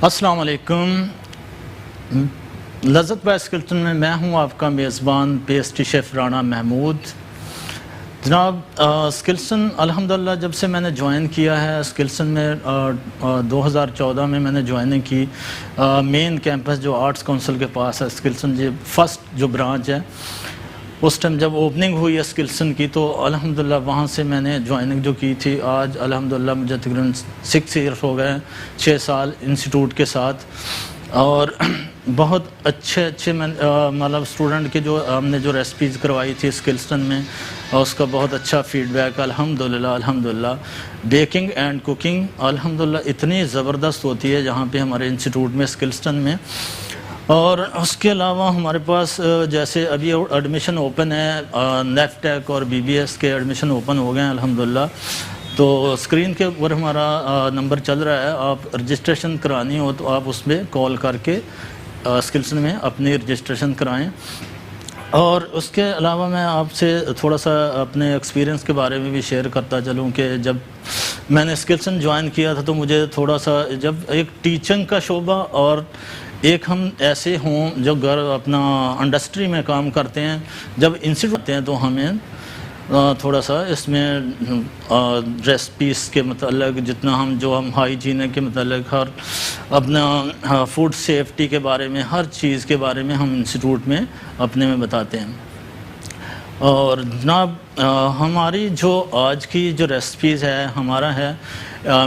अस्सलाम वालेकुम। लज़्ज़त बाय स्किल्टन में मैं हूं आपका मेज़बान पेस्ट्री शेफ़ राना महमूद। जनाब, स्किल्टन अल्हम्दुलिल्लाह जब से मैंने ज्वाइन किया है स्किल्टन में 2014 में मैंने ज्वाइनिंग की। मेन कैंपस जो आर्ट्स काउंसिल के पास है स्किल्टन, ये फर्स्ट जो ब्रांच है, उस टाइम जब ओपनिंग हुई है स्किल्टन की तो अल्हम्दुलिल्लाह वहाँ से मैंने ज्वाइनिंग जो की थी। आज अल्हम्दुलिल्लाह मुझे तकरीबन 6 ईयर्स हो गए, 6 साल इंस्टीट्यूट के साथ। और बहुत अच्छे मतलब स्टूडेंट के जो हमने जो रेसिपीज़ करवाई थी स्किल्टन में, और उसका बहुत अच्छा फ़ीडबैक अल्हम्दुलिल्लाह। बेकिंग एंड कुकिंग अल्हम्दुलिल्लाह इतनी ज़बरदस्त होती है जहाँ पे हमारे इंस्टीट्यूट में स्किल्टन में। और उसके अलावा हमारे पास जैसे अभी एडमिशन ओपन है, नेफ्टेक और बीबीएस के एडमिशन ओपन हो गए हैं अल्हम्दुलिल्लाह। तो स्क्रीन के ऊपर हमारा नंबर चल रहा है, आप रजिस्ट्रेशन करानी हो तो आप उसमें कॉल करके स्किल्टन में अपनी रजिस्ट्रेशन कराएं। और उसके अलावा मैं आपसे थोड़ा सा अपने एक्सपीरियंस के बारे में भी शेयर करता चलूँ कि जब मैंने स्किल्टन ज्वाइन किया था तो मुझे थोड़ा सा, जब एक टीचिंग का शोबा और एक हम ऐसे हों जो घर अपना इंडस्ट्री में काम करते हैं, जब इंस्टीट्यूट आते हैं तो हमें थोड़ा सा इसमें रेसिपीज़ के मतलब जितना हम हाइजीन के मतलब हर अपना फूड सेफ्टी के बारे में, हर चीज़ के बारे में हम इंस्टीट्यूट में अपने में बताते हैं। और जनाब, हमारी जो आज की जो रेसिपीज़ है हमारा है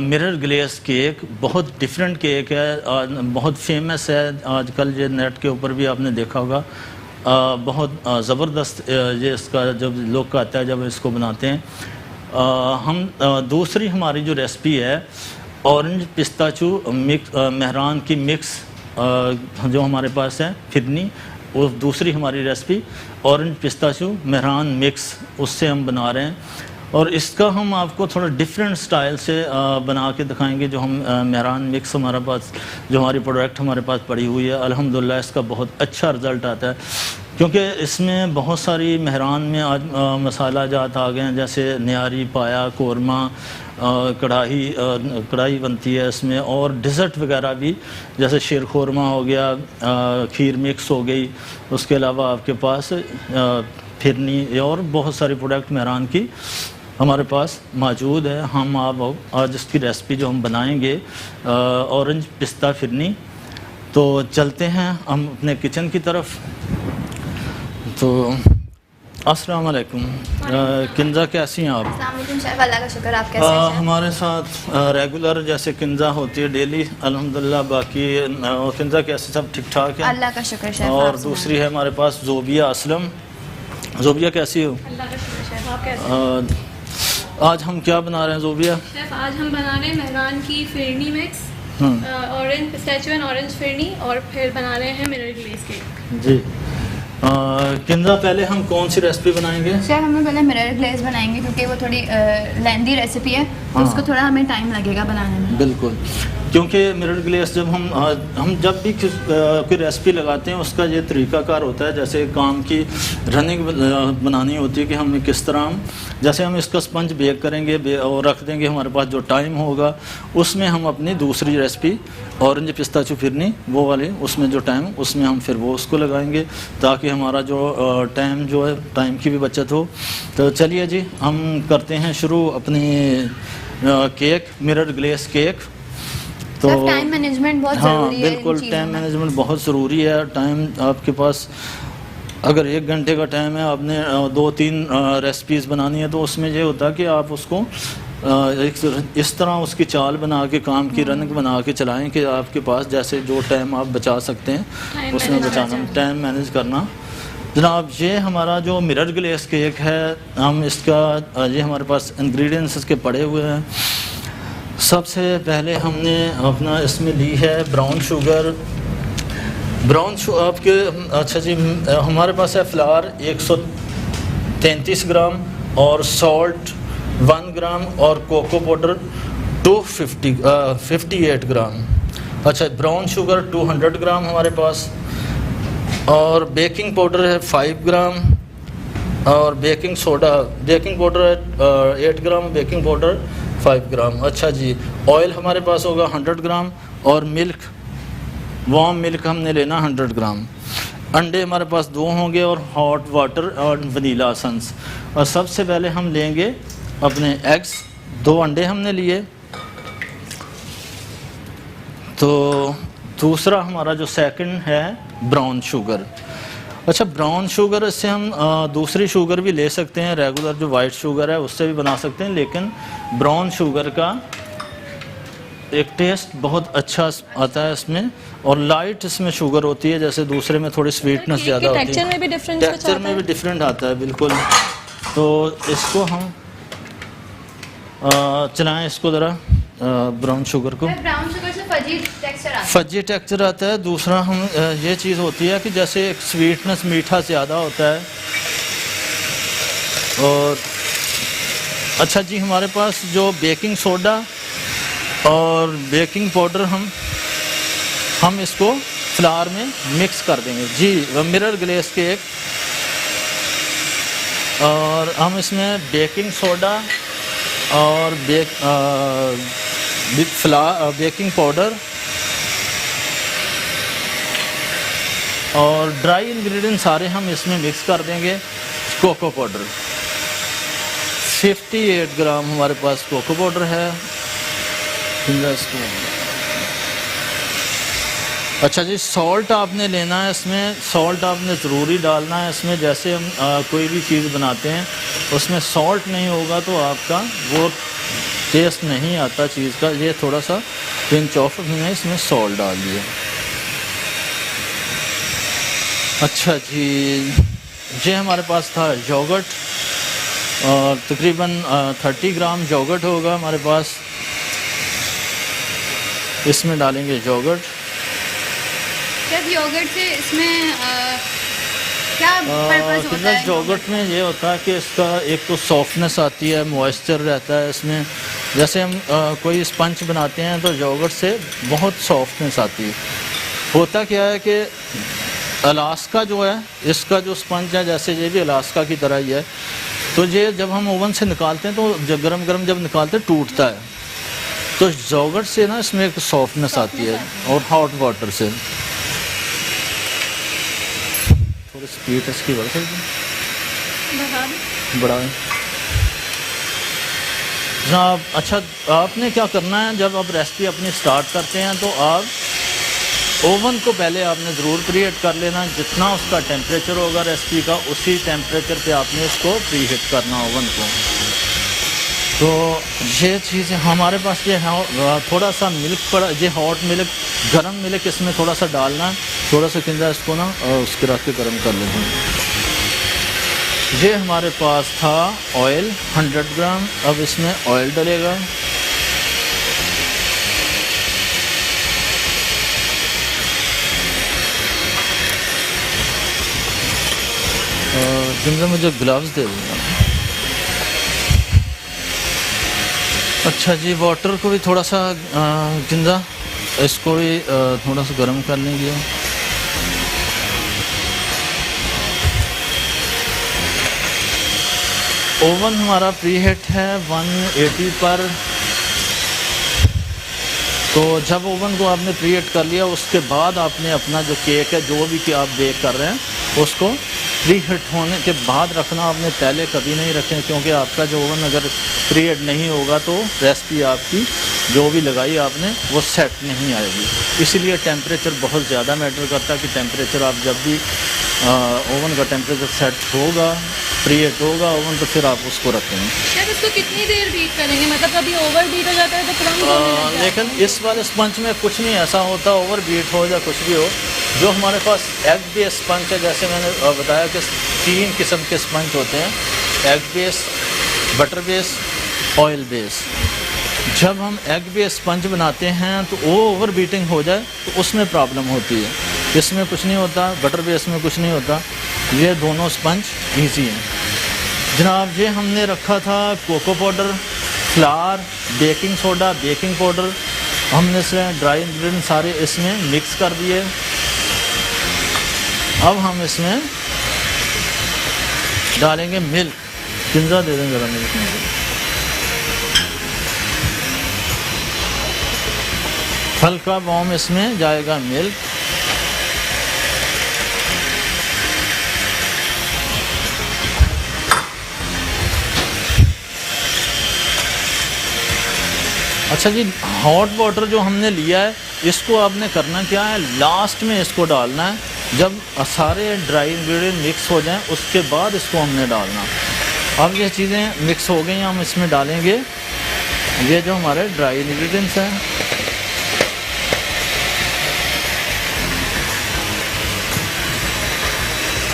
मिरर ग्लेस केक। बहुत डिफरेंट केक है, बहुत फेमस है आजकल, ये नेट के ऊपर भी आपने देखा होगा। बहुत ज़बरदस्त ये इसका जब लुक आता है जब इसको बनाते हैं। हम दूसरी हमारी जो रेसिपी है ऑरेंज पिस्ताचू मिक्स, मेहरान की मिक्स जो हमारे पास है फिरनी, वो दूसरी हमारी रेसिपी ऑरेंज पिस्ताचू मेहरान मिक्स, उससे हम बना रहे हैं। और इसका हम आपको थोड़ा डिफरेंट स्टाइल से बना के दिखाएंगे। जो हम मेहरान मिक्स हमारे पास, जो हमारी प्रोडक्ट हमारे पास पड़ी हुई है, अल्हम्दुलिल्लाह इसका बहुत अच्छा रिज़ल्ट आता है, क्योंकि इसमें बहुत सारी मेहरान में आज मसाला जात आ गए हैं, जैसे न्यारी, पाया, कोरमा, कढ़ाई बनती है इसमें, और डिज़र्ट वगैरह भी, जैसे शीर खोरमा हो गया, खीर मिक्स हो गई, उसके अलावा आपके पास फिरनी और बहुत सारी प्रोडक्ट मेहरान की हमारे पास मौजूद है। हम आप आज इसकी रेसिपी जो हम बनाएंगे ऑरेंज पिस्ता फिरनी। तो चलते हैं हम अपने किचन की तरफ। तो अस्सलाम वालेकुम, किंजा कैसी हैं आप? अल्लाह का शुक्र, आप कैसे हैं? हमारे साथ रेगुलर जैसे किंजा होती है डेली अल्हम्दुलिल्लाह। बाकी किंजा कैसे, सब ठीक ठाक है? अल्लाह का शुक्र शेफ। और दूसरी है हमारे पास जोबिया असलम। जोबिया कैसी हो? अल्लाह का शुक्र शेफ, आप कैसे हैं? आज हम क्या बना रहे हैं जोबिया? शेफ आज हम बना रहे हैं मेहरान की phirni mix, orange pistachio and orange phirni, और फिर बना रहे हैं मिरर ग्लेज केक। जी किंजा, पहले हम कौन सी रेसिपी बनाएंगे? शेफ हमें पहले मिरर ग्लेज बनाएंगे क्योंकि वो थोड़ी लेंदी रेसिपी है, तो उसको थोड़ा हमें टाइम लगेगा बनाने में। बिल्कुल, क्योंकि मिरर ग्लेस जब हम जब भी कोई रेसिपी लगाते हैं उसका ये तरीक़ाकार होता है। जैसे काम की रनिंग बनानी होती है कि हमें किस तरह, जैसे हम इसका स्पंज बेक करेंगे और रख देंगे, हमारे पास जो टाइम होगा उसमें हम अपनी दूसरी रेसिपी ऑरेंज पिस्ताचू फिरनी वो वाली, उसमें जो टाइम उसमें हम फिर वो उसको लगाएंगे, ताकि हमारा जो टाइम जो है टाइम की भी बचत हो। तो चलिए जी, हम करते हैं शुरू अपनी केक, मिरर ग्लेस केक। तो टाइम मैनेजमेंट बहुत ज़रूरी है। बिल्कुल, टाइम मैनेजमेंट बहुत ज़रूरी है। टाइम आपके पास अगर 1 घंटे का टाइम है, आपने 2-3 रेसिपीज़ बनानी है, तो उसमें ये होता है कि आप उसको इस तरह उसकी चाल बना के, काम की रनिंग बना के चलाएं कि आपके पास जैसे जो टाइम आप बचा सकते हैं उसमें बचाना, टाइम मैनेज करना। जनाब, ये हमारा जो मिरर ग्लेस केक है, हम इसका ये हमारे पास इंग्रेडिएंट्स इसके पड़े हुए हैं। सबसे पहले हमने अपना इसमें ली है ब्राउन शुगर। आपके अच्छा जी, हमारे पास है फ्लावर 133 ग्राम, और सॉल्ट 1 ग्राम, और कोको पाउडर 58 ग्राम। अच्छा, ब्राउन शुगर 200 ग्राम हमारे पास, और बेकिंग पाउडर है 5 ग्राम, और बेकिंग पाउडर है 8 ग्राम, बेकिंग पाउडर 5 ग्राम। अच्छा जी, ऑयल हमारे पास होगा 100 ग्राम, और मिल्क वार्म मिल्क हमने लेना 100 ग्राम। अंडे हमारे पास 2 होंगे और हॉट वाटर और वनीला एसेंस। और सबसे पहले हम लेंगे अपने एग्स। 2 अंडे हमने लिए। तो दूसरा हमारा जो सेकंड है ब्राउन शुगर। अच्छा, ब्राउन शुगर इससे हम दूसरी शुगर भी ले सकते हैं, रेगुलर जो वाइट शुगर है उससे भी बना सकते हैं, लेकिन ब्राउन शुगर का एक टेस्ट बहुत अच्छा आता है इसमें, और लाइट इसमें शुगर होती है, जैसे दूसरे में थोड़ी स्वीटनेस ज़्यादा होती है। टेक्सचर में भी डिफरेंस टेक्सचर में भी डिफरेंट आता है बिल्कुल। तो इसको हम चलाएं इसको ज़रा, ब्राउन शुगर को। ब्राउन शुगर से फजी टेक्सचर आता है। फजी टेक्सचर आता है। दूसरा हम ये चीज़ होती है कि जैसे एक स्वीटनेस मीठा ज़्यादा होता है। और अच्छा जी, हमारे पास जो बेकिंग सोडा और बेकिंग पाउडर हम इसको फ्लावर में मिक्स कर देंगे जी, मिरर ग्लेस केक। और हम इसमें बेकिंग सोडा और बेकिंग पाउडर और ड्राई इंग्रेडिएंट सारे हम इसमें मिक्स कर देंगे। कोको पाउडर 58 ग्राम हमारे पास कोको पाउडर है। अच्छा जी, सॉल्ट आपने लेना है इसमें, सॉल्ट आपने ज़रूरी डालना है इसमें। जैसे हम कोई भी चीज़ बनाते हैं उसमें सॉल्ट नहीं होगा तो आपका वो टेस्ट नहीं आता चीज़ का। ये थोड़ा सा पिंच ऑफ हमने इसमें सॉल्ट डाल दिया। अच्छा जी, ये हमारे पास था योगर्ट, और तकरीबन 30 ग्राम योगर्ट होगा हमारे पास। इसमें डालेंगे योगर्ट। जब योगर्ट से इसमें क्या पर्पस होता है? योगर्ट में ये होता है कि इसका एक तो सॉफ्टनेस आती है, मॉइस्चर रहता है इसमें। जैसे हम कोई स्पंज बनाते हैं तो योगर्ट से बहुत सॉफ्टनेस आती है। होता क्या है कि अलास्का जो है, इसका जो स्पंज है, जैसे ये भी अलास्का की तरह ही है, तो ये जब हम ओवन से निकालते हैं तो जब गरम गरम जब निकालते हैं टूटता है। तो योगर्ट से ना इसमें एक सॉफ्टनेस आती है, और हॉट वाटर से। थोड़ी स्पीड इसकी बढ़ सकती बढ़ाएं जनाब। अच्छा, आपने क्या करना है, जब आप रेसिपी अपनी स्टार्ट करते हैं तो आप ओवन को पहले आपने ज़रूर प्रीहीट कर लेना। जितना उसका टेम्परेचर होगा रेसिपी का, उसी टेम्परेचर पे आपने इसको प्रीहीट करना ओवन को। तो ये चीज़ हमारे पास ये है। थोड़ा सा मिल्क पड़ा, ये हॉट मिल्क, गरम मिल्क इसमें थोड़ा सा डालना है, थोड़ा सा किंजा इसको ना और उसके रख के गर्म कर लेते हैं। ये हमारे पास था ऑयल 100 ग्राम। अब इसमें ऑयल डलेगा। जिनसे मुझे ग्लव्स दे दूँगा। अच्छा जी, वाटर को भी थोड़ा सा जिंदा, इसको भी थोड़ा सा गर्म कर लेंगे। ओवन हमारा प्रीहीट है 180 पर। तो जब ओवन को आपने प्रीहीट कर लिया, उसके बाद आपने अपना जो केक है, जो भी कि आप बेक कर रहे हैं, उसको प्रीहीट होने के बाद रखना। आपने पहले कभी नहीं रखें, क्योंकि आपका जो ओवन अगर प्रीहीट नहीं होगा तो रेसिपी आपकी जो भी लगाई आपने वो सेट नहीं आएगी। इसीलिए टेम्परेचर बहुत ज़्यादा मैटर करता है कि टेम्परेचर आप जब भी ओवन का टेम्परेचर सेट होगा, प्रीहीट होगा ओवन, तो फिर आप उसको रखेंगे। सर, उसको कितनी देर बीट करेंगे? मतलब कभी ओवर बीट हो जाता है तो क्रम्स होने लग जाते हैं। लेकिन इस वाले स्पंज में कुछ नहीं ऐसा होता, ओवर बीट हो या कुछ भी हो। जो हमारे पास एग बेस स्पंज है, जैसे मैंने बताया कि 3 किस्म के स्पंज होते हैं, egg base, butter base, oil base. जब हम एग बेस स्पंज बनाते हैं तो वो ओवर बीटिंग हो जाए तो उसमें प्रॉब्लम होती है। इसमें कुछ नहीं होता, बटर बेस में कुछ नहीं होता। ये दोनों स्पंज ईजी हैं जनाब। ये हमने रखा था cocoa powder, flour, baking soda, baking powder. हमने इसमें ड्राई इंग्रेडिएंट सारे इसमें मिक्स कर दिए। अब हम इसमें डालेंगे मिल्क। किंजा दे दें ज़रा मिल्क में। हल्का वार्म इसमें जाएगा मिल्क। अच्छा जी, हॉट वाटर जो हमने लिया है इसको आपने करना क्या है, लास्ट में इसको डालना है। जब सारे ड्राई इंग्रेडिएंट मिक्स हो जाएं उसके बाद इसको हमने डालना। अब ये चीज़ें मिक्स हो गई, हम इसमें डालेंगे ये जो हमारे ड्राई इंग्रेडिएंट्स हैं।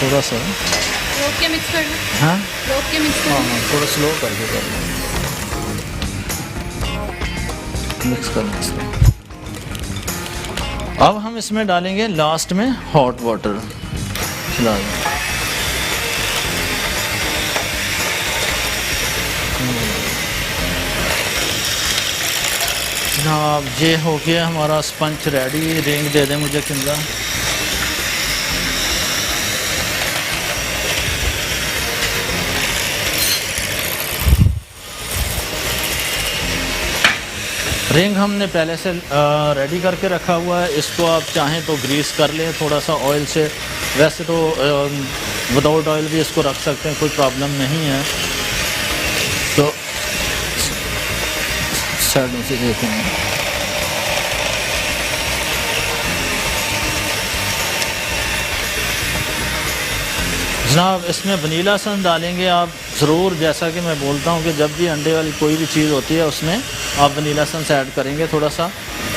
थोड़ा सा रोक के मिक्स करना, हाँ रोक के मिक्स हाँ करना। हाँ, थोड़ा स्लो करके कर लो, मिक्स करना। अब हम इसमें डालेंगे लास्ट में हॉट वाटर। जनाब ये हो गया हमारा स्पंज रेडी। रिंग दे दें मुझे किंदा। रिंग हमने पहले से रेडी करके रखा हुआ है। इसको आप चाहें तो ग्रीस कर लें थोड़ा सा ऑयल से, वैसे तो विदाउट ऑयल भी इसको रख सकते हैं, कोई प्रॉब्लम नहीं है। तो साइडों से देखेंगे। जनाब इसमें वनीला सन डालेंगे आप ज़रूर, जैसा कि मैं बोलता हूँ कि जब भी अंडे वाली कोई भी चीज़ होती है उसमें आप वनीला सन ऐड करेंगे थोड़ा सा,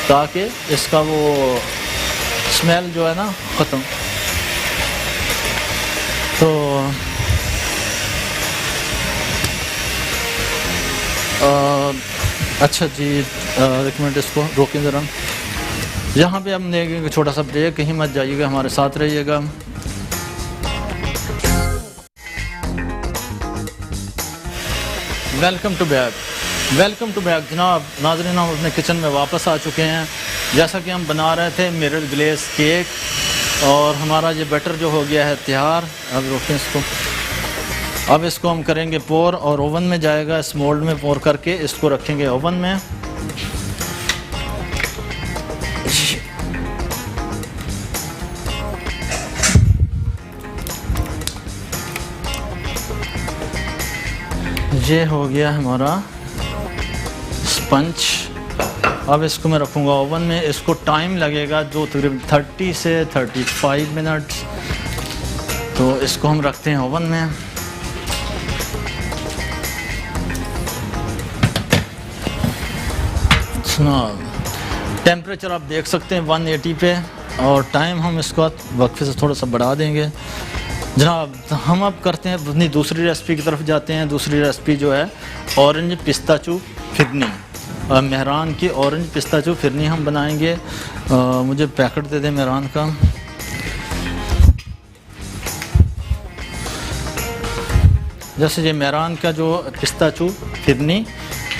ताकि इसका वो स्मेल जो है ना ख़त्म। तो अच्छा जी, एक मिनट इसको रोकें ज़रा। यहाँ पे हम देंगे छोटा सा ब्रेक, कहीं मत जाइएगा, हमारे साथ रहिएगा। Welcome to back, welcome to back. जनाब नाज़रीन, हम अपने किचन में वापस आ चुके हैं। जैसा कि हम बना रहे थे मिरर ग्लेज केक, और हमारा ये बैटर जो हो गया है तैयार। अब रोकें इसको। अब इसको हम करेंगे पोर, और ओवन में जाएगा। इस मोल्ड में पोर करके इसको रखेंगे ओवन में। ये हो गया हमारा स्पंज। अब इसको मैं रखूँगा ओवन में। इसको टाइम लगेगा जो तकरीबन 30 से 35 मिनट्स। तो इसको हम रखते हैं ओवन में। टेम्परेचर आप देख सकते हैं 180 पे, और टाइम हम इसको वक्फे से थोड़ा सा बढ़ा देंगे। जनाब हम अब करते हैं अपनी दूसरी रेसिपी की तरफ जाते हैं। दूसरी रेसिपी जो है ऑरेंज पिस्ताचू फिरनी, मेहरान की ऑरेंज पिस्ताचू फिरनी हम बनाएंगे। मुझे पैकेट दे दें मेहरान का। जैसे ये मेहरान का जो पिस्ताचू फिरनी,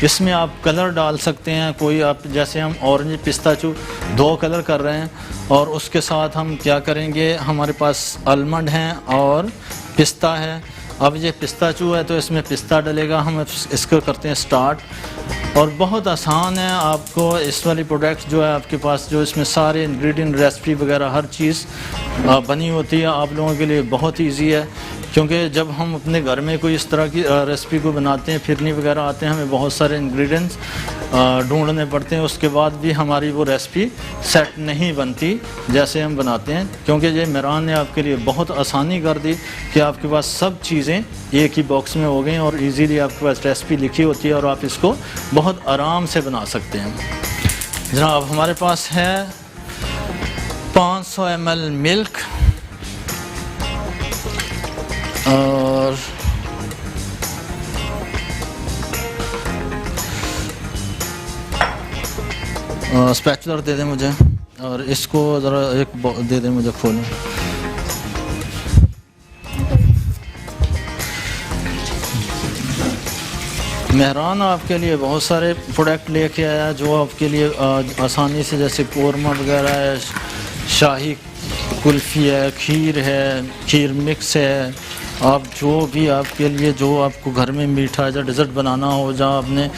इसमें आप कलर डाल सकते हैं कोई आप, जैसे हम ऑरेंज पिस्ताचू 2 कलर कर रहे हैं, और उसके साथ हम क्या करेंगे, हमारे पास आलमंड हैं और पिस्ता है। अब ये पिस्ताचू है तो इसमें पिस्ता डलेगा। हम इसको करते हैं स्टार्ट, और बहुत आसान है। आपको इस वाली प्रोडक्ट जो है आपके पास, जो इसमें सारे इंग्रेडिएंट रेसिपी वगैरह हर चीज़ बनी होती है, आप लोगों के लिए बहुत ईजी है। क्योंकि जब हम अपने घर में कोई इस तरह की रेसिपी को बनाते हैं, फिरनी वगैरह आते हैं, हमें बहुत सारे इंग्रेडिएंट्स ढूंढने पड़ते हैं। उसके बाद भी हमारी वो रेसिपी सेट नहीं बनती जैसे हम बनाते हैं। क्योंकि ये मेहरान ने आपके लिए बहुत आसानी कर दी कि आपके पास सब चीज़ें एक ही बॉक्स में हो गई, और इजीली आपके पास रेसिपी लिखी होती है, और आप इसको बहुत आराम से बना सकते हैं। जनाब हमारे पास है 500 ml मिल्क, और स्पैचुलर दे दें मुझे, और इसको ज़रा एक दे दें मुझे खोलें। मेहरान आपके लिए बहुत सारे प्रोडक्ट लेके आया जो आपके लिए आसानी से, जैसे कौरमा वगैरह है, शाही कुल्फ़ी है, खीर है, खीर मिक्स है। आप जो भी आपके लिए, जो आपको घर में मीठा या डेज़र्ट बनाना हो, जहाँ आपने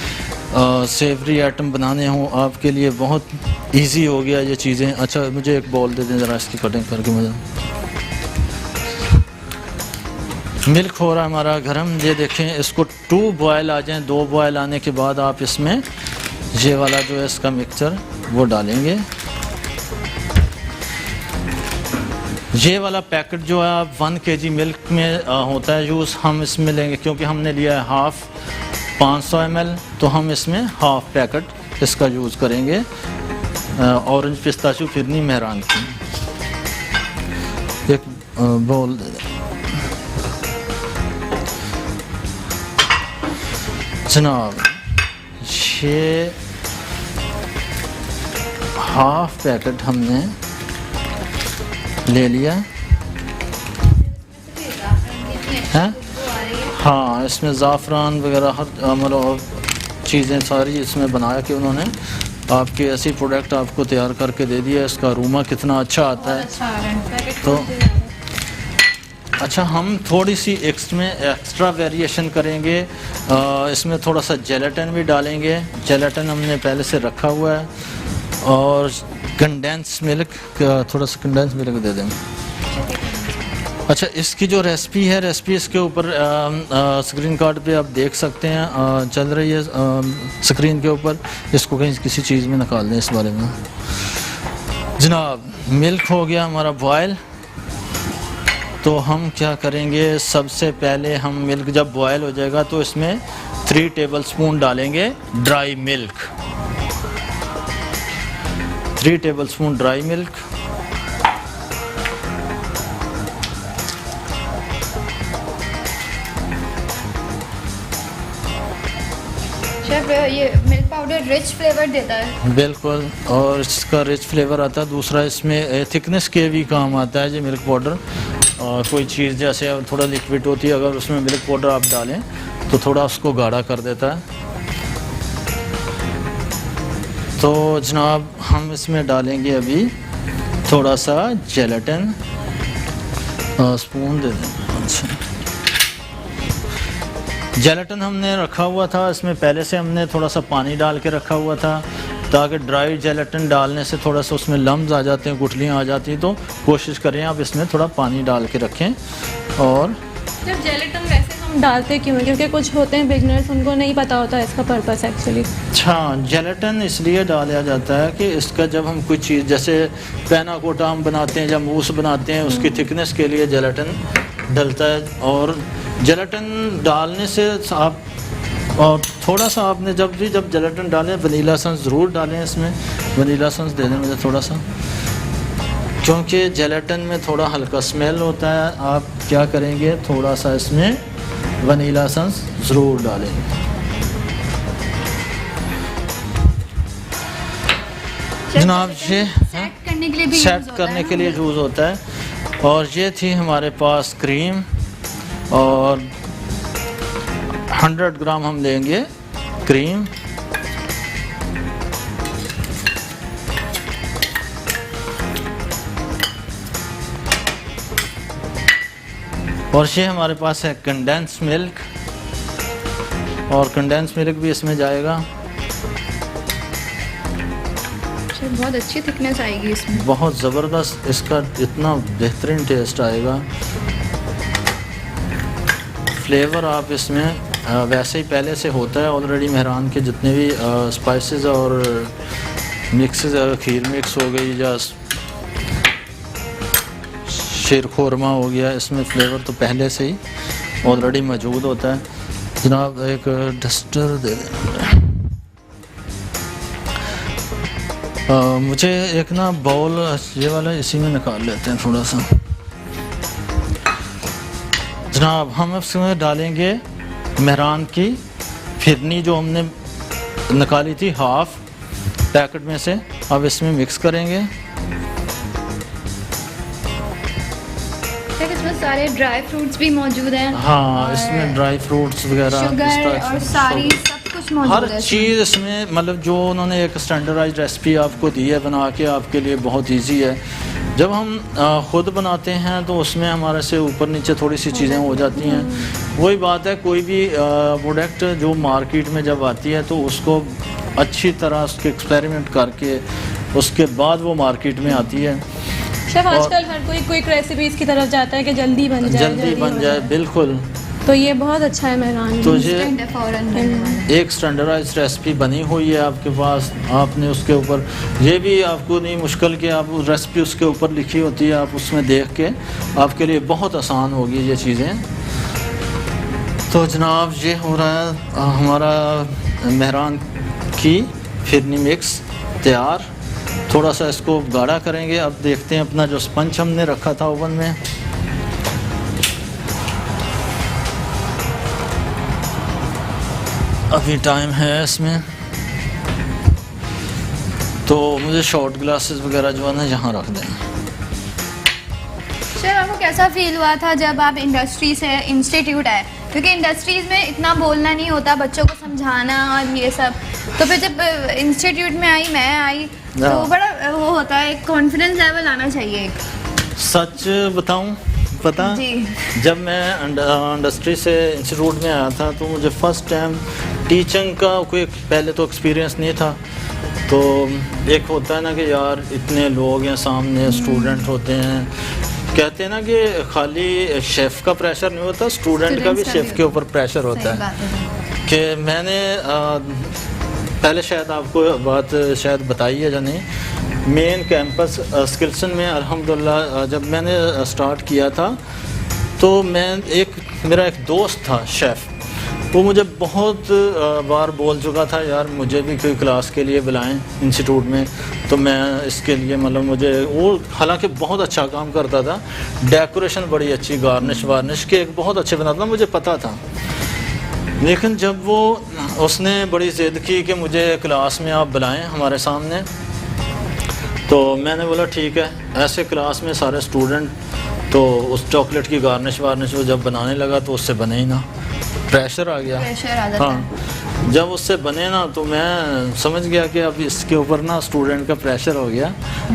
सेवरी आइटम बनाने हो, आपके लिए बहुत इजी हो गया ये चीज़ें। अच्छा मुझे एक बॉल दे दें ज़रा, इसकी कटिंग करके। मुझे मिल्क हो रहा है हमारा गरम, ये देखें। इसको 2 बॉयल आ जाएं, 2 बॉयल आने के बाद आप इसमें ये वाला जो है इसका मिक्सचर वो डालेंगे। ये वाला पैकेट जो है आप 1 kg मिल्क में होता है यूज़, हम इसमें लेंगे क्योंकि हमने लिया है हाफ 500 ml, तो हम इसमें हाफ पैकेट इसका यूज़ करेंगे ऑरेंज पिस्ताशियो फिरनी मेहरान की। एक बोल दे जनाब, ये हाफ पैकेट हमने ले लिया है। हाँ, इसमें ज़ाफ़रान वगैरह हर मतलब चीज़ें सारी इसमें बनाया कि उन्होंने आपके ऐसी प्रोडक्ट आपको तैयार करके दे दिया। इसका अरोमा कितना अच्छा आता है। तो अच्छा, हम थोड़ी सी एक्स्ट्रा वेरिएशन करेंगे, इसमें थोड़ा सा जेलेटिन भी डालेंगे। जेलेटिन हमने पहले से रखा हुआ है, और कंडेंस मिल्क, थोड़ा सा कंडेंस मिल्क दे दें। अच्छा, इसकी जो रेसिपी है, रेसिपी इसके ऊपर स्क्रीन कार्ड पे आप देख सकते हैं, चल रही है स्क्रीन के ऊपर। इसको कहीं किसी चीज़ में निकाल दें इस बारे में। जनाब, मिल्क हो गया हमारा बॉयल। तो हम क्या करेंगे, सबसे पहले हम मिल्क जब बॉयल हो जाएगा तो इसमें 3 टेबलस्पून डालेंगे dry milk. 3 tablespoon dry milk. Chef, ये मिल्क पाउडर रिच फ्लेवर देता है। बिल्कुल, और इसका रिच फ्लेवर आता है। दूसरा, इसमें थिकनेस के भी काम आता है ये मिल्क पाउडर। और कोई चीज़ जैसे थोड़ा लिक्विड होती है, अगर उसमें मिल्क पाउडर आप डालें तो थोड़ा उसको गाढ़ा कर देता है। तो जनाब, हम इसमें डालेंगे अभी थोड़ा सा जेलेटिन, स्पून दे दें। अच्छा, जेलेटिन हमने रखा हुआ था, इसमें पहले से हमने थोड़ा सा पानी डाल के रखा हुआ था, ताकि ड्राई जेलेटिन डालने से थोड़ा सा उसमें लम्स आ जाते हैं, गुठलियाँ आ जाती हैं। तो कोशिश करें आप इसमें थोड़ा पानी डाल के रखें। और जब जेलेटिन वैसे हम डालते क्यों हैं? क्योंकि कुछ होते हैं बिगनर्स, उनको नहीं पता होता इसका पर्पस एक्चुअली। अच्छा, जेलेटिन इसलिए डाला जाता है कि इसका जब हम कोई चीज़ जैसे पैना कोटा हम बनाते हैं या मूस बनाते हैं, उसकी थिकनेस के लिए जेलेटिन डलता है। और जेलेटिन डालने से आप, और थोड़ा सा आपने जब जेलेटिन डालें, वनीला एसेंस ज़रूर डालें इसमें। वनीला एसेंस दे दें मुझे थोड़ा सा, क्योंकि जेलेटिन में थोड़ा हल्का स्मेल होता है। आप क्या करेंगे, थोड़ा सा इसमें वनीला एसेंस ज़रूर डालेंगे। जनाब, ये सेट करने के लिए भी सेट करने के लिए यूज़ होता है। और ये थी हमारे पास क्रीम, और 100 ग्राम हम लेंगे क्रीम। और ये हमारे पास है कंडेंस मिल्क, और कंडेंस मिल्क भी इसमें जाएगा। बहुत अच्छी थिकनेस आएगी इसमें, बहुत ज़बरदस्त, इसका इतना बेहतरीन टेस्ट आएगा। फ्लेवर आप इसमें वैसे ही पहले से होता है ऑलरेडी। मेहरान के जितने भी स्पाइसेस और मिक्सेस, खीर मिक्स हो गई या शीर खोरमा हो गया, इसमें फ्लेवर तो पहले से ही ऑलरेडी मौजूद होता है। जनाब, एक डस्टर दे दें मुझे एक ना बाउल, ये वाला इसी में निकाल लेते हैं थोड़ा सा। जनाब, हम इसमें डालेंगे मेहरान की फिरनी जो हमने निकाली थी हाफ पैकेट में से। अब इसमें मिक्स करेंगे। इसमें सारे ड्राई फ्रूट्स भी मौजूद हैं। हाँ, इसमें ड्राई फ्रूट्स वगैरह, शुगर और सारी सब कुछ मौजूद हर है। चीज़ इसमें, मतलब जो उन्होंने एक स्टैंडर्डाइज्ड रेसिपी आपको दी है बना के, आपके लिए बहुत इजी है। जब हम ख़ुद बनाते हैं तो उसमें हमारे से ऊपर नीचे थोड़ी सी चीज़ें हो जाती हैं। वही बात है, कोई भी प्रोडक्ट जो मार्केट में जब आती है तो उसको अच्छी तरह उसके एक्सपेरिमेंट करके उसके बाद वो मार्केट में आती है। शेफ, आजकल हर कोई क्विक रेसिपीज़ की तरफ जाता है कि जल्दी बन जाए, जल्दी बन जाए। बिल्कुल, तो ये बहुत अच्छा है मेहरान। तो ये Instant है, फौरन बनने वाला। एक स्टैंडर्डाइज रेसिपी बनी हुई है आपके पास, आपने उसके ऊपर ये भी आपको नहीं मुश्किल कि आप रेसिपी उसके ऊपर लिखी होती है, आप उसमें देख के आपके लिए बहुत आसान होगी ये चीज़ें। तो जनाब ये हो रहा है हमारा मेहरान की फिरनी मिक्स तैयार। थोड़ा सा इसको गाढ़ा करेंगे। अब देखते हैं अपना जो स्पंज हमने रखा था ओवन में, अभी टाइम है इसमें। तो मुझे शॉर्ट ग्लासेस वगैरह जो है ना यहाँ रख दें। सर आपको कैसा फील हुआ था जब आप इंडस्ट्री से इंस्टीट्यूट आए? क्योंकि इंडस्ट्रीज़ में इतना बोलना नहीं होता, बच्चों को समझाना और ये सब। तो फिर जब इंस्टीट्यूट में मैं आई तो बड़ा वो होता है, एक कॉन्फिडेंस लेवल आना चाहिए एक। सच बताऊं, पता जी। जब मैं इंडस्ट्री से इंस्टीट्यूट में आया था तो मुझे फ़र्स्ट टाइम टीचिंग का कोई पहले तो एक्सपीरियंस नहीं था। तो एक होता है ना कि यार इतने लोग हैं सामने, स्टूडेंट होते हैं, कहते हैं ना कि खाली शेफ़ का प्रेशर नहीं होता, स्टूडेंट का भी शेफ़ के ऊपर प्रेशर होता है। कि मैंने पहले शायद आपको बात शायद बताई है या नहीं, मेन कैंपस स्किल्सन में अल्हम्दुलिल्लाह जब मैंने स्टार्ट किया था तो मेरा एक दोस्त था शेफ़, वो मुझे बहुत बार बोल चुका था यार मुझे भी कोई क्लास के लिए बुलाएं इंस्टीट्यूट में। तो मैं इसके लिए मतलब मुझे वो हालांकि बहुत अच्छा काम करता था, डेकोरेशन बड़ी अच्छी, गार्निश वार्निश केक बहुत अच्छे बनाता था, मुझे पता था। लेकिन जब वो उसने बड़ी ज़िद की कि मुझे क्लास में आप बुलाएं हमारे सामने, तो मैंने बोला ठीक है। ऐसे क्लास में सारे स्टूडेंट, तो उस चॉकलेट की गार्निश वार्निश वो जब बनाने लगा तो उससे बने ही ना, प्रेशर आ गया। प्रेशर आ जाता है। हाँ, जब उससे बने ना तो मैं समझ गया कि अब इसके ऊपर ना स्टूडेंट का प्रेशर हो गया,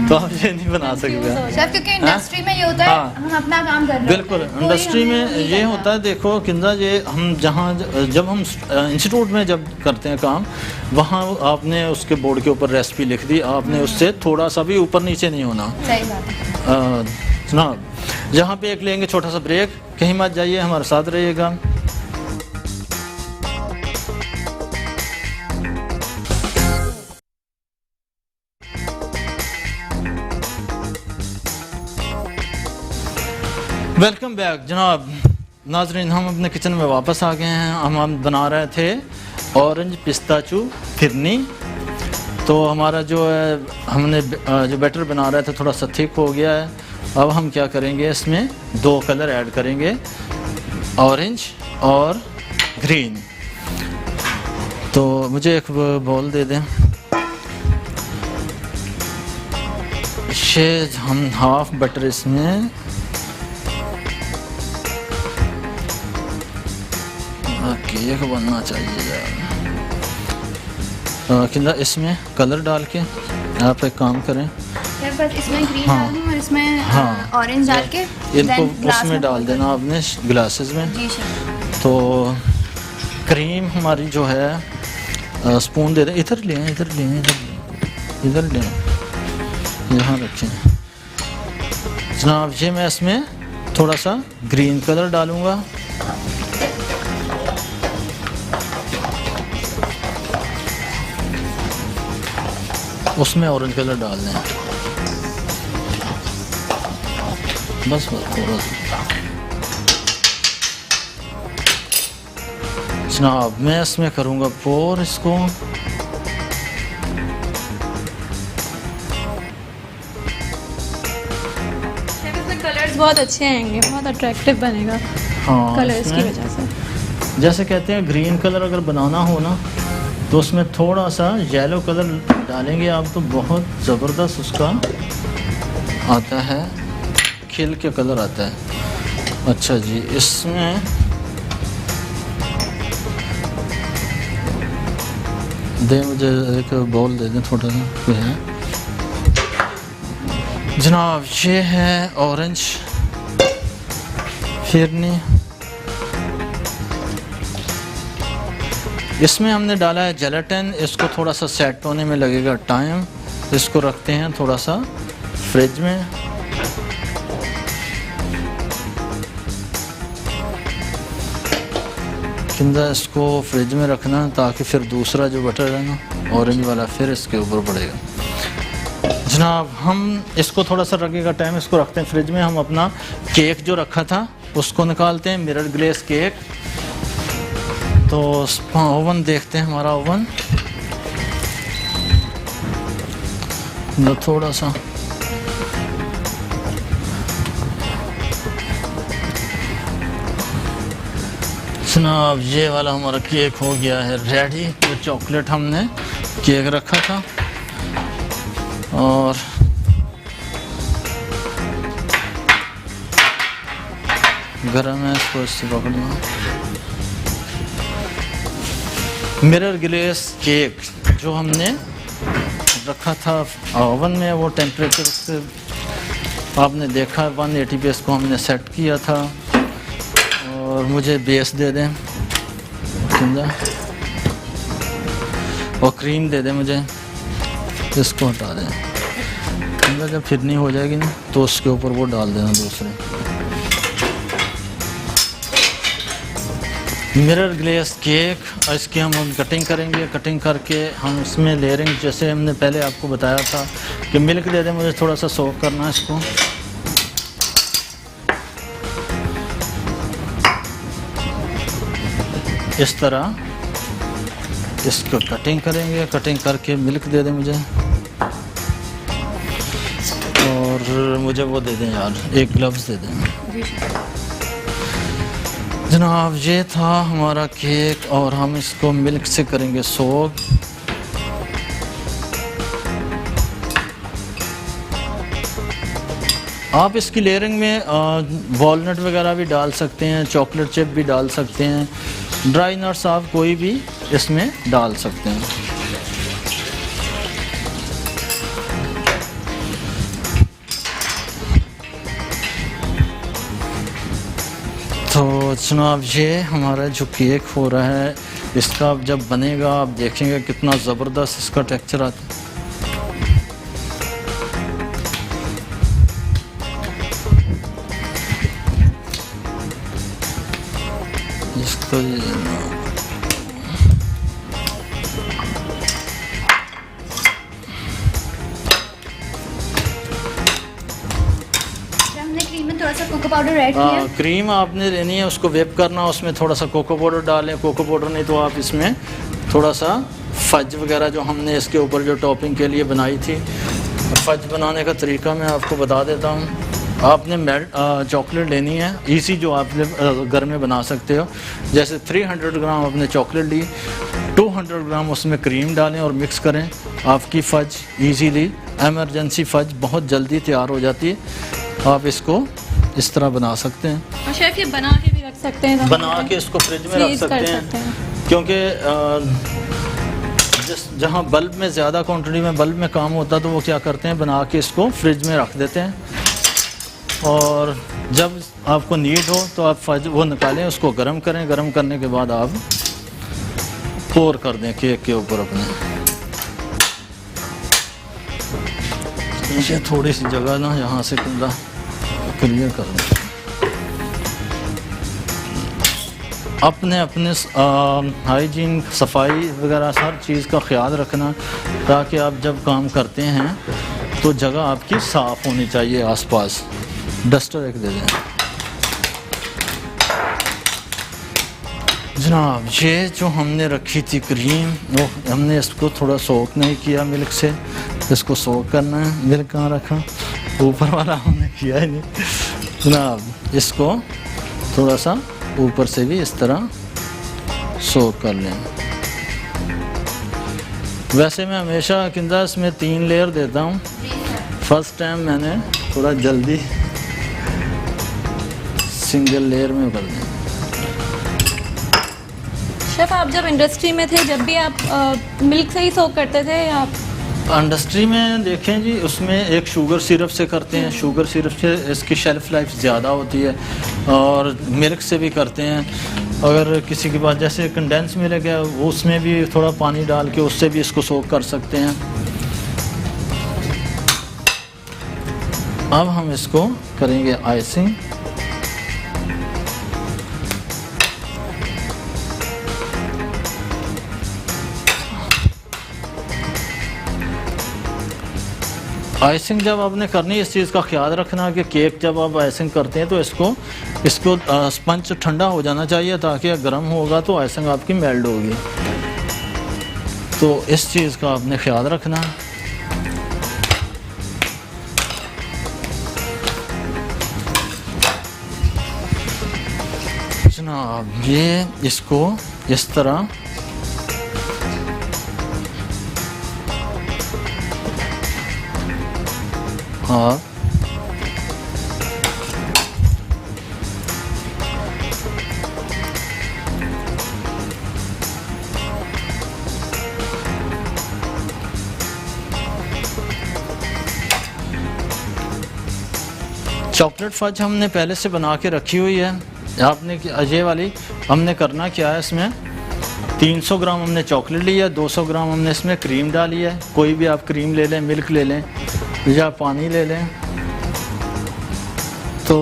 तो आप ये नहीं बना सकते। सर क्योंकि इंडस्ट्री में ये होता है, हाँ। हम अपना काम कर रहे हैं। बिल्कुल, इंडस्ट्री में ये होता है। देखो किंदा, ये हम जब हम इंस्टीट्यूट में जब करते हैं काम, वहाँ आपने उसके बोर्ड के ऊपर रेसिपी लिख दी, आपने उससे थोड़ा सा भी ऊपर नीचे नहीं होना। सही बात है। जनाब यहाँ पे एक लेंगे छोटा सा ब्रेक, कहीं मत जाइए, हमारे साथ रहिएगा। वेलकम बैक जनाब। नाजरीन हम अपने किचन में वापस आ गए हैं। हम बना रहे थे ऑरेंज पिस्ताचू फिरनी। तो हमारा जो है हमने जो बैटर बना रहे थे थोड़ा सा थिक हो गया है। अब हम क्या करेंगे, इसमें दो कलर ऐड करेंगे, ऑरेंज और ग्रीन। तो मुझे एक बॉल दे दें। ये हम हाफ बटर इसमें केक बनना चाहिए यार। किंदा इसमें कलर डाल के आप एक काम करें, यार बस इसमें ग्रीन हाँ। डाल दूं और इसमें हाँ। ऑरेंज डाल के इनको then glass उसमें में डाल pour देना आपने ग्लासेस में। जी सर। तो क्रीम हमारी जो है स्पून दे दें। इधर लें, इधर लें, इधर लें, यहाँ रखें जनाब। ये मैं इसमें थोड़ा सा ग्रीन कलर डालूँगा। उसमें ऑरेंज कलर डाल दें, बस थोड़ा सा। जनाब मैं इसमें करूँगा पोर इसको। कलर्स बहुत अच्छे आएंगे, बहुत अट्रैक्टिव बनेगा। हाँ, कलर्स की वजह से। जैसे कहते हैं ग्रीन कलर अगर बनाना हो ना तो उसमें थोड़ा सा येलो कलर डालेंगे आप तो बहुत ज़बरदस्त उसका आता है, खिल के कलर आता है। अच्छा जी, इसमें दे मुझे एक बॉल दे दें थोड़ा सा कोई है जनाब। ये है ऑरेंज फिरनी। इसमें हमने डाला है जेलेटिन। इसको थोड़ा सा सेट होने में लगेगा टाइम। इसको रखते हैं थोड़ा सा फ्रिज में। किंदा इसको फ्रिज में रखना ताकि फिर दूसरा जो बटर है ना ऑरेंज वाला फिर इसके ऊपर पड़ेगा। जनाब हम इसको थोड़ा सा लगेगा टाइम, इसको रखते हैं फ्रिज में। हम अपना केक जो रखा था उसको निकालते हैं, मिरर ग्लेस केक। तो ओवन देखते हैं, हमारा ओवन थोड़ा सा जनाब ये वाला हमारा केक हो गया है रेडी। तो चॉकलेट हमने केक रखा था और गरम है, इसको इससे पकड़ना। मिरर ग्लेस केक जो हमने रखा था ओवन में, वो टेम्परेचर से आपने देखा 180 पे इसको हमने सेट किया था। और मुझे बेस दे दें किंदा और क्रीम दे दें मुझे, इसको हटा दें किंदा। जब फिरनी हो जाएगी ना तो उसके ऊपर वो डाल देना दूसरे। मिरर ग्लेस केक और इसकी हम कटिंग करेंगे। कटिंग करके हम इसमें लेयरिंग, जैसे हमने पहले आपको बताया था कि मिल्क दे दें मुझे, थोड़ा सा सोक करना है इसको। इस तरह इसको कटिंग करेंगे। कटिंग करके मिल्क दे दें मुझे, और मुझे वो दे दें यार, एक ग्लव्स दे दें जनाब। ये था हमारा केक और हम इसको मिल्क से करेंगे सोक। आप इसकी लेयरिंग में वॉलनट वगैरह भी डाल सकते हैं, चॉकलेट चिप भी डाल सकते हैं, ड्राई नट्स आप कोई भी इसमें डाल सकते हैं। तो जनाब ये हमारा जो केक हो रहा है, इसका जब बनेगा आप देखेंगे कितना ज़बरदस्त इसका टेक्सचर आता है। इसको थोड़ा सा कोको पाउडर ऐड किया। क्रीम आपने लेनी है, उसको वेप करना, उसमें थोड़ा सा कोको पाउडर डालें। कोको पाउडर नहीं तो आप इसमें थोड़ा सा फज वगैरह जो हमने इसके ऊपर जो टॉपिंग के लिए बनाई थी, फज बनाने का तरीका मैं आपको बता देता हूँ। आपने चॉकलेट लेनी है इसी जो आप घर में बना सकते हो। जैसे 300 ग्राम आपने चॉकलेट ली, 200 ग्राम उसमें क्रीम डालें और मिक्स करें। आपकी फज इजीली, एमरजेंसी फज बहुत जल्दी तैयार हो जाती है। आप इसको इस तरह बना सकते हैं। और शेफ ये बना के भी रख सकते हैं, बना के इसको फ्रिज में रख सकते हैं, क्योंकि जहाँ बल्ब में ज़्यादा क्वांटिटी में बल्ब में काम होता है तो वो क्या करते हैं, बना के इसको फ्रिज में रख देते हैं। और जब आपको नीड हो तो आप वो निकालें, उसको गर्म करें। गर्म करने के बाद आप पोर कर दें केक के ऊपर अपने। ये थोड़ी सी जगह ना यहाँ से क्लियर कर दें। अपने हाइजीन, सफाई वगैरह हर चीज़ का ख्याल रखना, ताकि आप जब काम करते हैं तो जगह आपकी साफ़ होनी चाहिए आसपास। डस्टर एक दे दें जनाब। ये जो हमने रखी थी क्रीम, वो हमने इसको थोड़ा सोक नहीं किया मिल्क से, इसको सोक करना है। मिल्क कहाँ रखा, ऊपर वाला हमने किया ही नहीं जनाब। इसको थोड़ा सा ऊपर से भी इस तरह सोक कर लें। वैसे मैं हमेशा किंदा इसमें 3 लेयर देता हूँ। फर्स्ट टाइम मैंने थोड़ा जल्दी सिंगल लेयर में कर दें। शेफ आप जब इंडस्ट्री में थे, जब भी आप मिल्क से ही सोक करते थे या इंडस्ट्री में देखें जी, उसमें एक शुगर सिरप से करते हैं। शुगर सिरप से इसकी शेल्फ़ लाइफ ज़्यादा होती है, और मिल्क से भी करते हैं। अगर किसी के पास जैसे कंडेंस मिल्क है, उसमें भी थोड़ा पानी डाल के उससे भी इसको सोक कर सकते हैं। अब हम इसको करेंगे आइसिंग। आइसिंग जब आपने करनी है इस चीज़ का ख्याल रखना कि केक जब आप आइसिंग करते हैं तो इसको स्पंज ठंडा हो जाना चाहिए, ताकि गर्म होगा तो आइसिंग आपकी मेल्ट होगी। तो इस चीज़ का आपने ख्याल रखना। जनाब ये इसको इस तरह हाँ चॉकलेट फज हमने पहले से बना के रखी हुई है। आपने ये वाली हमने करना क्या है, इसमें 300 ग्राम हमने चॉकलेट लिया, 200 ग्राम हमने इसमें क्रीम डाली है। कोई भी आप क्रीम ले लें, मिल्क ले लें या पानी ले लें। तो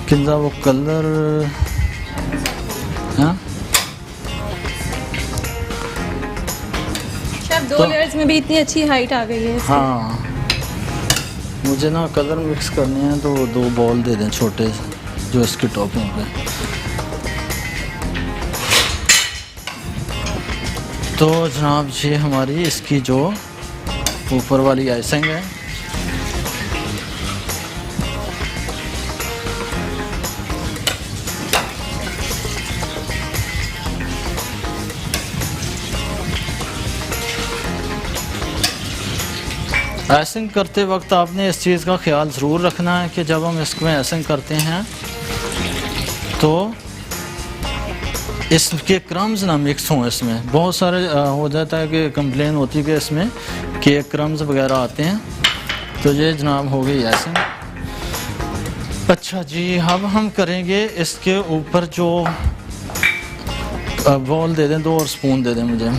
किंजा वो कलर हाँ दो लेयर्स में भी इतनी अच्छी हाइट आ गई है। हाँ मुझे ना कलर मिक्स करने हैं, तो 2 बॉल दे दें छोटे जो इसकी टॉपिंग पे। तो जनाब ये हमारी इसकी जो ऊपर वाली आइसिंग है, आइसिंग करते वक्त आपने इस चीज़ का ख्याल ज़रूर रखना है कि जब हम इसमें आइसिंग करते हैं तो इसके क्रम्स ना मिक्स हों। इसमें बहुत सारे हो जाता है कि कंप्लेन होती है कि इसमें केक क्रम्स वगैरह आते हैं। तो ये जनाब हो गई आइसिंग। अच्छा जी, अब हम करेंगे इसके ऊपर जो बॉल दे दें 2 और स्पून दे दें मुझे।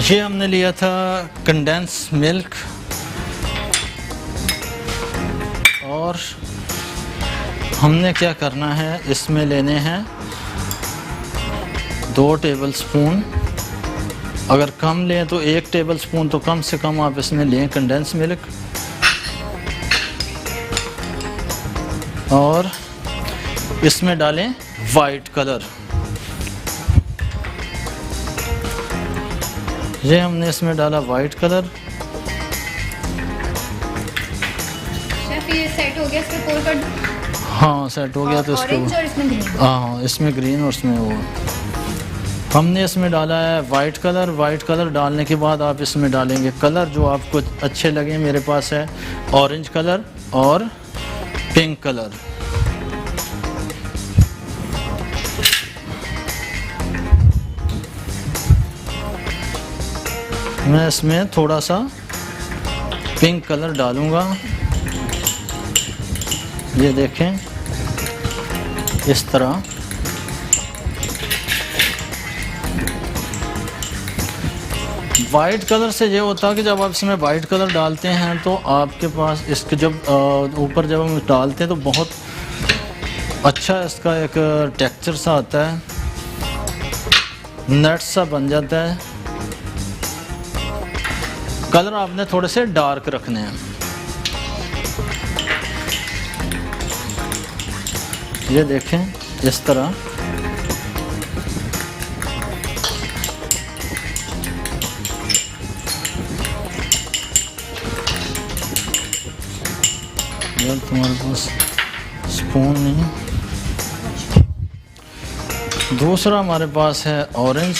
ये हमने लिया था कंडेंस मिल्क और हमने क्या करना है, इसमें लेने हैं 2 टेबल स्पून। अगर कम लें तो 1 टेबल स्पून, तो कम से कम आप इसमें लें कंडेंस मिल्क। और इसमें डालें वाइट कलर। ये हमने इसमें डाला वाइट कलर। शेफ ये सेट हो गया, इसमें पोर कर दूं? हाँ सेट हो गया। तो ऑरेंज और इसमें ग्रीन। हाँ इसमें ग्रीन और इसमें वो। हमने इसमें डाला है वाइट कलर। वाइट कलर डालने के बाद आप इसमें डालेंगे कलर जो आपको अच्छे लगे। मेरे पास है ऑरेंज कलर और पिंक कलर। मैं इसमें थोड़ा सा पिंक कलर डालूंगा। ये देखें इस तरह। वाइट कलर से ये होता है कि जब आप इसमें वाइट कलर डालते हैं तो आपके पास इसके जब ऊपर जब हम डालते हैं तो बहुत अच्छा इसका एक टेक्सचर सा आता है, नट सा बन जाता है। कलर आपने थोड़े से डार्क रखने हैं। ये देखें इस तरह। यार तुम्हारे पास स्पून नहीं। दूसरा हमारे पास है ऑरेंज।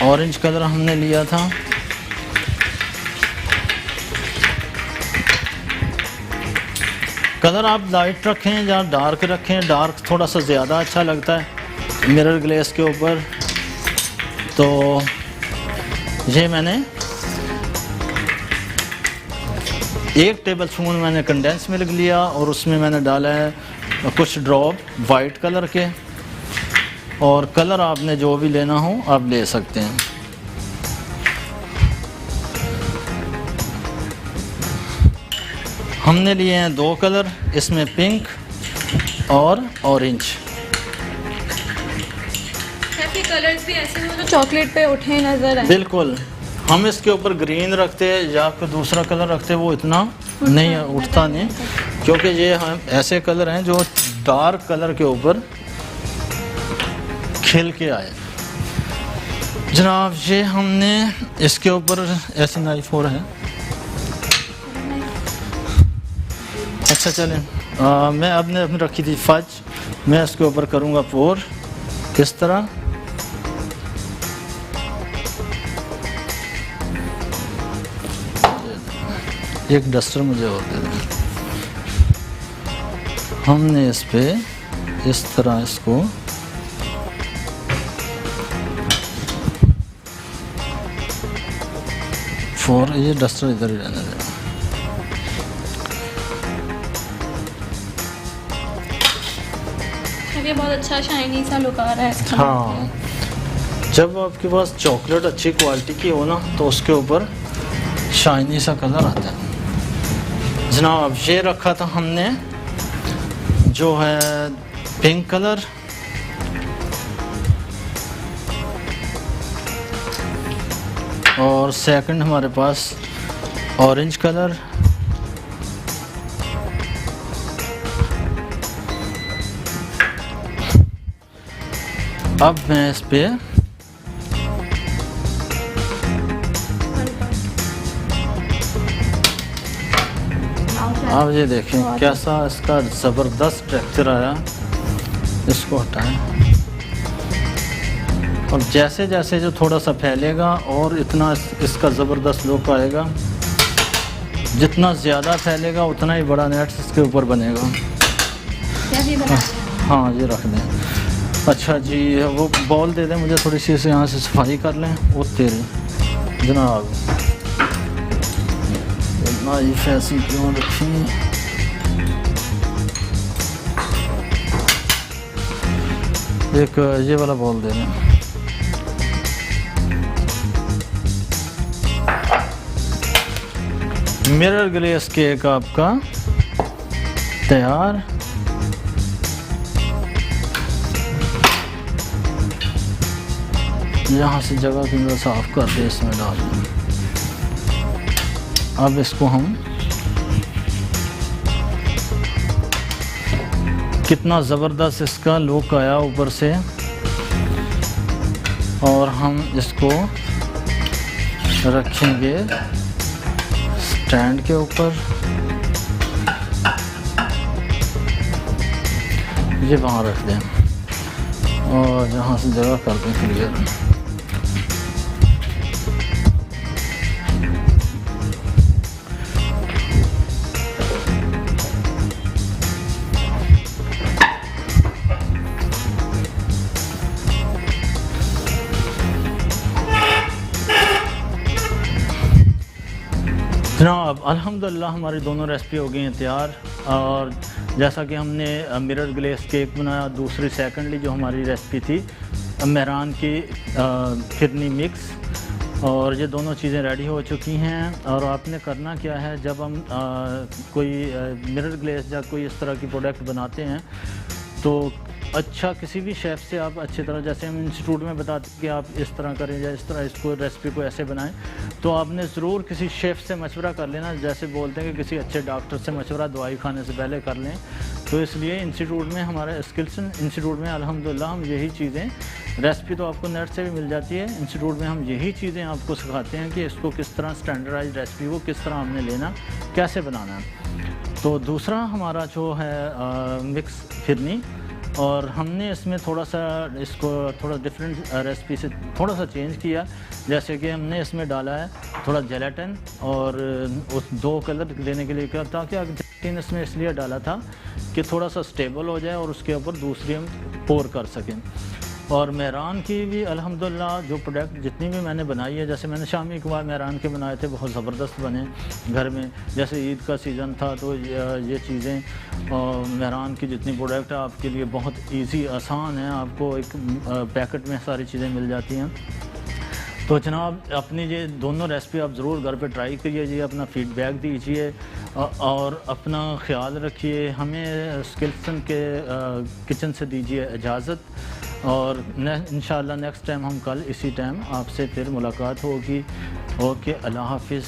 ऑरेंज कलर हमने लिया था। कलर आप लाइट रखें या डार्क रखें। डार्क थोड़ा सा ज़्यादा अच्छा लगता है मिरर ग्लेस के ऊपर। तो ये मैंने 1 टेबल स्पून मैंने कंडेंस मिल्क लिया और उसमें मैंने डाला है कुछ ड्रॉप वाइट कलर के। और कलर आपने जो भी लेना हो आप ले सकते हैं। हमने लिए हैं 2 कलर, इसमें पिंक और ऑरेंज। आपके कलर्स भी ऐसे हो जो चॉकलेट पे उठे नजर आए। बिल्कुल, हम इसके ऊपर ग्रीन रखते हैं या फिर दूसरा कलर रखते हैं, वो इतना नहीं उठता नहीं, क्योंकि ये हम ऐसे कलर हैं जो डार्क कलर के ऊपर खिल के आए। जनाब ये हमने इसके ऊपर ऐसी नाइफ और है। अच्छा चलें, मैं अपने रखी थी फज, मैं इसके ऊपर करूँगा पोर किस तरह। एक डस्टर मुझे और दे दें। हमने इस पे इस तरह इसको ये डस्टर इधर ही रहने दें। ये बहुत अच्छा शाइनी सा लुक आ रहा है इसका। हाँ, जब आपके पास चॉकलेट अच्छी क्वालिटी की हो ना तो उसके ऊपर शाइनी सा कलर आता है। जनाब ये रखा था हमने जो है पिंक कलर, और सेकंड हमारे पास ऑरेंज कलर, अब मैं इस पे अब ये देखें कैसा इसका ज़बरदस्त टेक्सचर आया। इसको हटाएं, और जैसे जैसे जो थोड़ा सा फैलेगा और इतना इसका ज़बरदस्त लुक आएगा, जितना ज़्यादा फैलेगा उतना ही बड़ा नेट इसके ऊपर बनेगा। हाँ ये रख दें। अच्छा जी, वो बॉल दे दें मुझे, थोड़ी सी इसे यहाँ से सफाई कर लें। वो तेरे जनाब नाइफ ऐसी क्यों रखी। एक ये वाला बॉल दे दें। मिरर ग्लेस केक आपका तैयार। यहाँ से जगह की तरह साफ कर दे, इसमें डाल दें। अब इसको हम कितना ज़बरदस्त इसका लुक आया ऊपर से, और हम इसको रखेंगे स्टैंड के ऊपर। ये वहाँ रख दें और यहाँ से जगह कर दें क्लियर। जनाब अल्हम्दुलिल्लाह हमारी दोनों रेसिपी हो गई हैं तैयार। और जैसा कि हमने मिरर ग्लेस केक बनाया, दूसरी सेकंडली जो हमारी रेसिपी थी मेहरान की फिरनी मिक्स, और ये दोनों चीज़ें रेडी हो चुकी हैं। और आपने करना क्या है, जब हम कोई मिरर ग्लेस या कोई इस तरह की प्रोडक्ट बनाते हैं तो अच्छा किसी भी शेफ़ से आप अच्छी तरह, जैसे हम इंस्टीट्यूट में बताते हैं कि आप इस तरह करें या इस तरह इसको रेसिपी को ऐसे बनाएं, तो आपने ज़रूर किसी शेफ़ से मशवरा कर लेना। जैसे बोलते हैं कि किसी अच्छे डॉक्टर से मशवरा दवाई खाने से पहले कर लें। तो इसलिए इंस्टीट्यूट में, हमारे स्किल्सन इंस्टीट्यूट में अल्हम्दुलिल्लाह हम यही चीज़ें, रेसिपी तो आपको नेट से भी मिल जाती है, इंस्टीट्यूट में हम यही चीज़ें आपको सिखाते हैं कि इसको किस तरह स्टैंडर्डाइज रेसिपी को किस तरह हमने लेना, कैसे बनाना है। तो दूसरा हमारा जो है मिक्स फिरनी, और हमने इसमें थोड़ा सा इसको थोड़ा डिफरेंट रेसिपी से थोड़ा सा चेंज किया। जैसे कि हमने इसमें डाला है थोड़ा जेलेटिन, और उस 2 कलर देने के लिए क्या, ताकि जेलेटिन इसमें इसलिए डाला था कि थोड़ा सा स्टेबल हो जाए और उसके ऊपर दूसरी हम पोर कर सकें। और मेहरान की भी अल्हम्दुलिल्लाह जो प्रोडक्ट जितनी भी मैंने बनाई है, जैसे मैंने शामी कबाब मेहरान के बनाए थे, बहुत ज़बरदस्त बने घर में। जैसे ईद का सीज़न था तो ये चीज़ें और मेहरान की जितनी प्रोडक्ट है आपके लिए बहुत इजी आसान है, आपको एक पैकेट में सारी चीज़ें मिल जाती हैं। तो जनाब अपनी ये दोनों रेसिपी आप ज़रूर घर पे ट्राई करिए, अपना फ़ीडबैक दीजिए और अपना ख्याल रखिए। हमें स्किल्सन के किचन से दीजिए इजाज़त, और इंशाअल्लाह नेक्स्ट टाइम हम कल इसी टाइम आपसे फिर मुलाकात होगी। ओके, अल्लाह हाफिज़।